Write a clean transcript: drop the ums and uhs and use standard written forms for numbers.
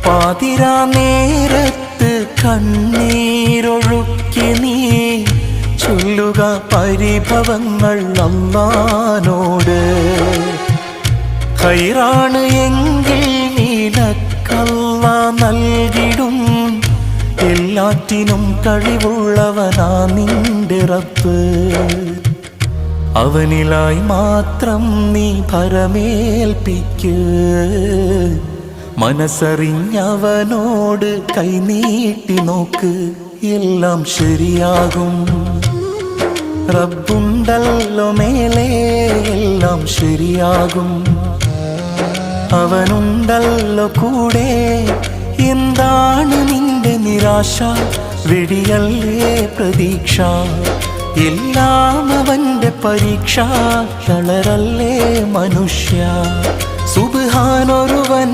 പാതിരാ നേരത്ത് കണ്ണീരൊഴുക്കി നീ ചൊല്ലുക പരിഭവങ്ങൾ അല്ലാഹുവോട്. ഖൈറാണ് എങ്കിൽ നിനക്കല്ലാഹ് നൽകിടും, എല്ലാറ്റിനും കഴിവുള്ളവനാ നിന്റെ റബ്ബ്. അവനിലായി മാത്രം നീ ഭരമേൽപ്പിക്ക്, മനസ്സറിഞ്ഞവനോട് കൈനീട്ടി നോക്ക്, എല്ലാം ശരിയാകും. റബ്ബുണ്ടല്ലോ മേലെ, എല്ലാം ശരിയാകും. അവനുണ്ടല്ലോ കൂടെ, എന്താണ് നിന്റെ നിരാശ? വെടിയല്ലേ പ്രതീക്ഷ, എല്ലാം അവന്റെ പരീക്ഷ. തളരല്ലേ മനുഷ്യ, സുബ്ഹാനൊരുവൻ